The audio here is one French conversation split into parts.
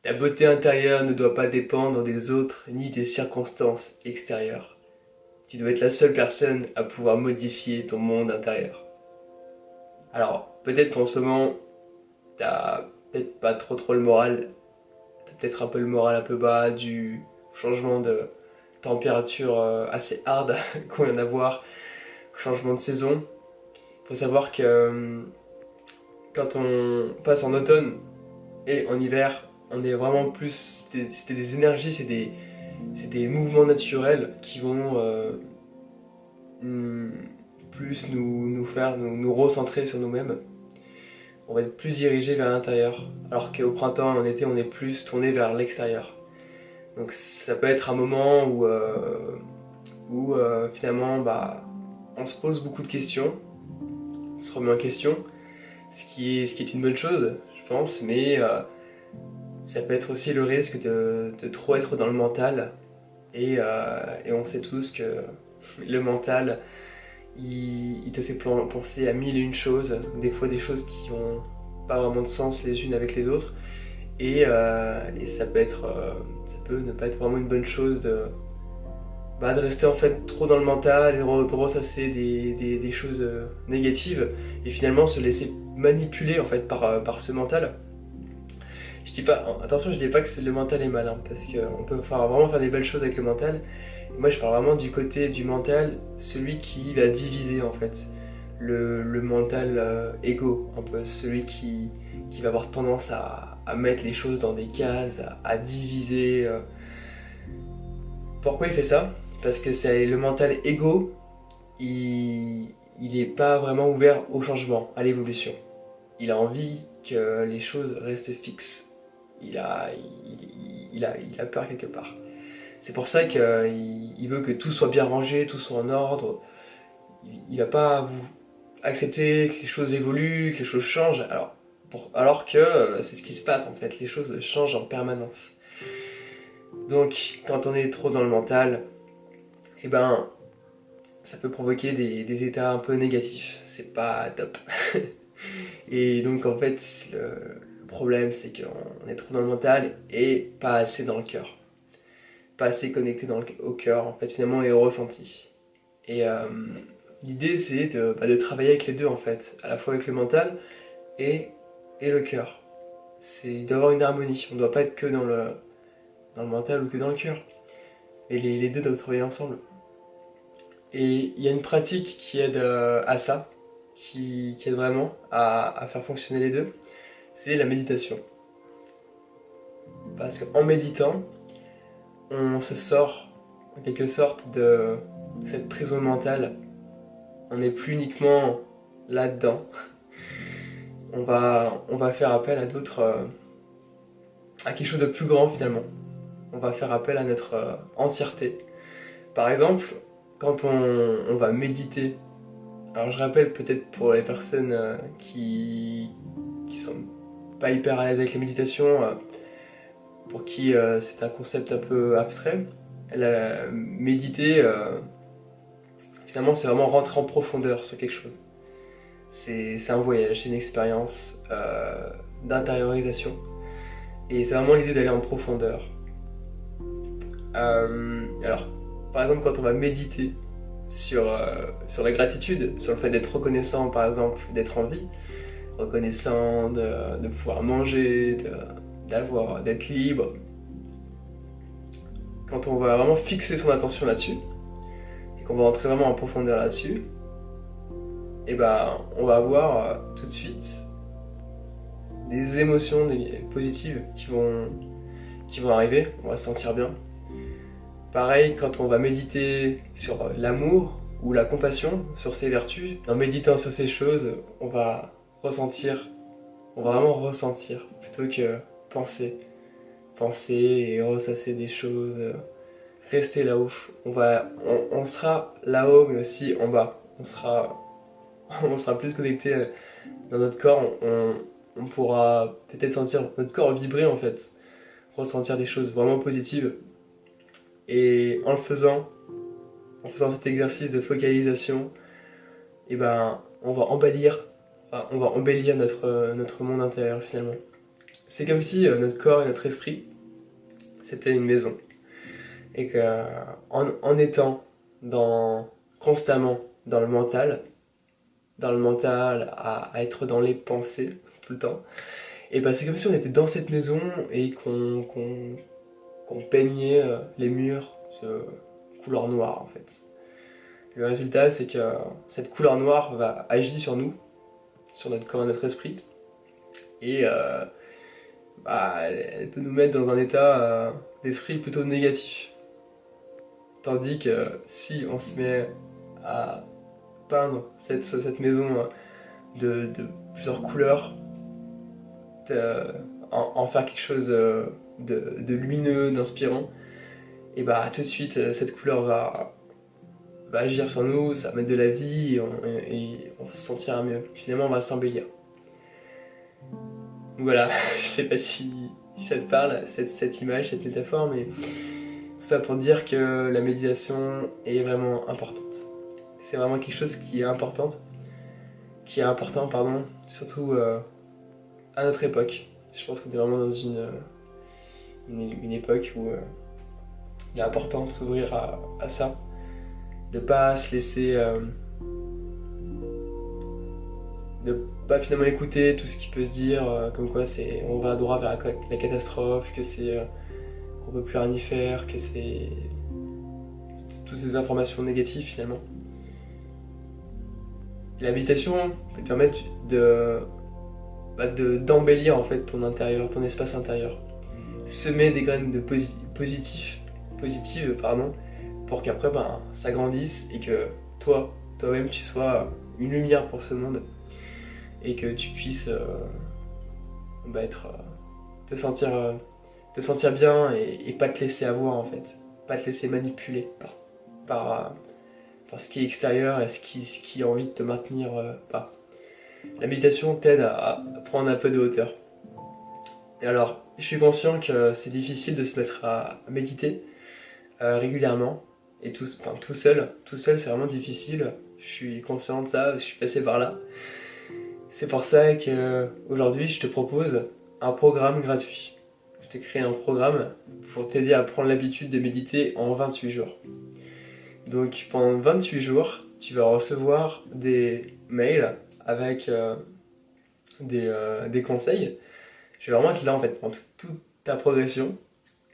La beauté intérieure ne doit pas dépendre des autres ni des circonstances extérieures. Tu dois être la seule personne à pouvoir modifier ton monde intérieur. Alors, peut-être qu'en ce moment, t'as peut-être pas trop le moral, t'as peut-être un peu le moral un peu bas du changement de température assez hard qu'on vient d'avoir, changement de saison. Il faut savoir que quand on passe en automne et en hiver, on est vraiment plus. C'était des énergies, c'est des mouvements naturels qui vont hmm, plus nous faire nous recentrer sur nous-mêmes. On va être plus dirigé vers l'intérieur. Alors qu'au printemps et en été, on est plus tourné vers l'extérieur. Donc ça peut être un moment où finalement on se pose beaucoup de questions, on se remet en question, ce qui est une bonne chose, je pense, mais ça peut être aussi le risque de trop être dans le mental. Et on sait tous que le mental, il te fait penser à mille et une choses, des fois des choses qui ont pas vraiment de sens les unes avec les autres. Et ça peut ça peut ne pas être vraiment une bonne chose de rester en fait trop dans le mental et de ressasser des choses négatives et finalement se laisser manipuler en fait par ce mental. Je dis pas, attention, je dis pas que le mental est mal, hein, parce qu'on peut vraiment faire des belles choses avec le mental. Moi, je parle vraiment du côté du mental, celui qui va diviser en fait. Le mental égo, un peu celui qui va avoir tendance à mettre les choses dans des cases, à diviser. Pourquoi il fait ça? Parce que c'est le mental égo, il est pas vraiment ouvert au changement, à l'évolution. Il a envie que les choses restent fixes. Il a peur quelque part. C'est pour ça qu'il veut que tout soit bien rangé, tout soit en ordre. Il va pas vous accepter que les choses évoluent, que les choses changent. Alors que c'est ce qui se passe en fait, les choses changent en permanence. Donc quand on est trop dans le mental, eh ben ça peut provoquer des états un peu négatifs. C'est pas top. Et donc en fait le problème c'est qu'on est trop dans le mental et pas assez dans le cœur. Pas assez connecté au cœur en fait finalement et au ressenti. Et l'idée c'est de travailler avec les deux en fait, à la fois avec le mental et, et le cœur. C'est d'avoir une harmonie, on ne doit pas être que dans le mental ou que dans le cœur. Et les deux doivent travailler ensemble. Et il y a une pratique qui aide à ça, qui aide vraiment à faire fonctionner les deux, c'est la méditation. Parce qu'en méditant, on se sort en quelque sorte de cette prison mentale. On n'est plus uniquement là-dedans. On va faire appel à d'autres, à quelque chose de plus grand finalement. On va faire appel à notre entièreté. Par exemple, quand on va méditer, alors je rappelle peut-être pour les personnes qui sont pas hyper à l'aise avec la méditation, pour qui c'est un concept un peu abstrait, méditer, finalement c'est vraiment rentrer en profondeur sur quelque chose. C'est un voyage, c'est une expérience d'intériorisation. Et c'est vraiment l'idée d'aller en profondeur. Alors, par exemple, quand on va méditer sur la gratitude, sur le fait d'être reconnaissant, par exemple, d'être en vie, reconnaissant de pouvoir manger, d'être libre, quand on va vraiment fixer son attention là-dessus, et qu'on va entrer vraiment en profondeur là-dessus, et ben, on va avoir tout de suite des émotions positives qui vont arriver, on va se sentir bien. Pareil, quand on va méditer sur l'amour ou la compassion, sur ses vertus, en méditant sur ces choses, on va vraiment ressentir, plutôt que penser. Penser et ressasser des choses, rester là-haut. On sera là-haut, mais aussi en bas. On sera plus connecté dans notre corps, on pourra peut-être sentir notre corps vibrer en fait, ressentir des choses vraiment positives. Et en faisant cet exercice de focalisation, et ben, on va embellir notre monde intérieur finalement. c'est comme si notre corps et notre esprit, c'était une maison. Et que en étant constamment dans le mental, à être dans les pensées tout le temps, et bah c'est comme si on était dans cette maison et qu'on peignait les murs de couleur noire en fait. Le résultat, c'est que cette couleur noire va agir sur nous, sur notre corps et notre esprit, et elle peut nous mettre dans un état d'esprit plutôt négatif. Tandis que si on se met à peindre cette maison de plusieurs couleurs, en faire quelque chose de lumineux, d'inspirant, et bah tout de suite cette couleur va agir sur nous, ça va mettre de la vie et on se sentira mieux. Finalement on va s'embellir. Voilà, je sais pas si ça te parle, cette image, cette métaphore, mais tout ça pour dire que la méditation est vraiment importante. C'est vraiment quelque chose qui est important, pardon, surtout à notre époque. Je pense qu'on est vraiment dans une époque où il est important de s'ouvrir à ça, de pas se laisser, de pas finalement écouter tout ce qui peut se dire, comme quoi on va droit vers la catastrophe, que qu'on peut plus rien y faire, que c'est toutes ces informations négatives finalement. La méditation peut te permettre d'embellir en fait ton intérieur, ton espace intérieur. Semer des graines de positives, pour qu'après ça grandisse et que toi-même tu sois une lumière pour ce monde et que tu puisses te sentir bien et pas te laisser avoir en fait, pas te laisser manipuler par ce qui est extérieur et ce qui a envie de te maintenir bas. La méditation t'aide à prendre un peu de hauteur. Et alors, je suis conscient que c'est difficile de se mettre à méditer régulièrement et tout seul c'est vraiment difficile. Je suis conscient de ça, je suis passé par là. C'est pour ça que aujourd'hui je te propose un programme gratuit. Je t'ai créé un programme pour t'aider à prendre l'habitude de méditer en 28 jours. Donc pendant 28 jours, tu vas recevoir des mails avec des conseils. Je vais vraiment être là en fait pendant toute ta progression.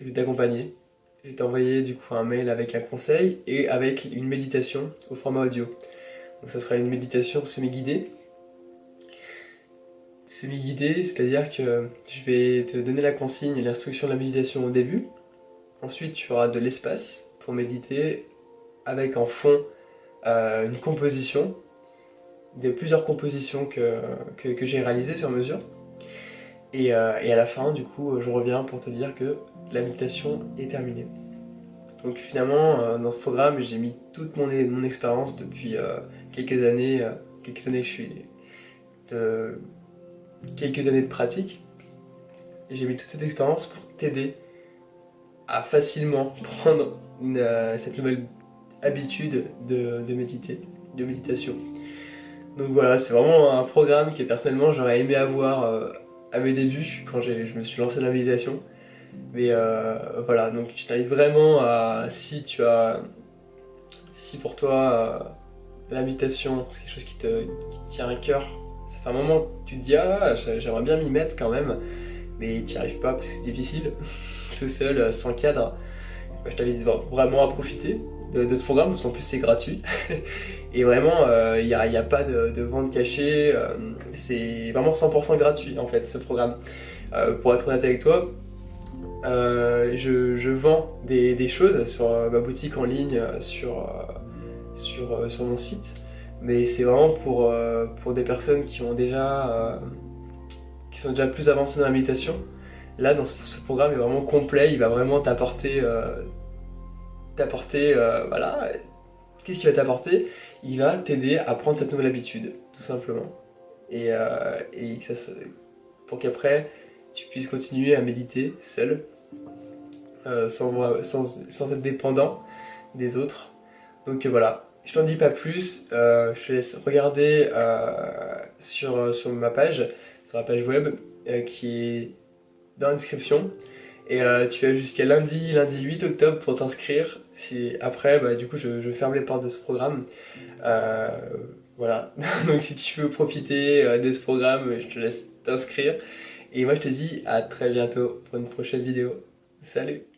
Je vais t'accompagner. Je vais t'envoyer du coup un mail avec un conseil et avec une méditation au format audio. Donc ça sera une méditation semi-guidée. Semi-guidée, c'est-à-dire que je vais te donner la consigne et l'instruction de la méditation au début. Ensuite, tu auras de l'espace pour méditer avec en fond une composition, plusieurs compositions que j'ai réalisées sur mesure. Et à la fin, du coup, je reviens pour te dire que la méditation est terminée. Donc finalement, dans ce programme, j'ai mis toute mon expérience depuis quelques années que je suis quelques années de pratique. Et j'ai mis toute cette expérience pour t'aider à facilement prendre cette nouvelle habitude de méditation. Donc voilà, c'est vraiment un programme que personnellement j'aurais aimé avoir à mes débuts quand je me suis lancé dans la méditation. Mais voilà, donc je t'invite vraiment si pour toi la méditation c'est quelque chose qui te tient à cœur, ça fait un moment que tu te dis j'aimerais bien m'y mettre quand même, mais tu n'y arrives pas parce que c'est difficile, tout seul, sans cadre. Je t'invite vraiment à profiter de ce programme parce qu'en plus c'est gratuit et vraiment il n'y a pas de vente cachée, c'est vraiment 100% gratuit en fait ce programme. Pour être honnête avec toi, je vends des choses sur ma boutique en ligne, sur mon site, mais c'est vraiment pour des personnes qui sont déjà plus avancées dans la méditation. Là, dans ce programme est vraiment complet, il va vraiment t'apporter, voilà. Qu'est-ce qu'il va t'apporter? Il va t'aider à prendre cette nouvelle habitude, tout simplement. Et pour qu'après, tu puisses continuer à méditer seul, sans être dépendant des autres. Donc voilà, je t'en dis pas plus, je te laisse regarder sur ma page web, qui est dans la description. Et tu as jusqu'à lundi 8 octobre pour t'inscrire. Après, bah, du coup, je ferme les portes de ce programme. Euh, voilà. Donc si tu veux profiter de ce programme, je te laisse t'inscrire. Et moi, je te dis à très bientôt pour une prochaine vidéo. Salut!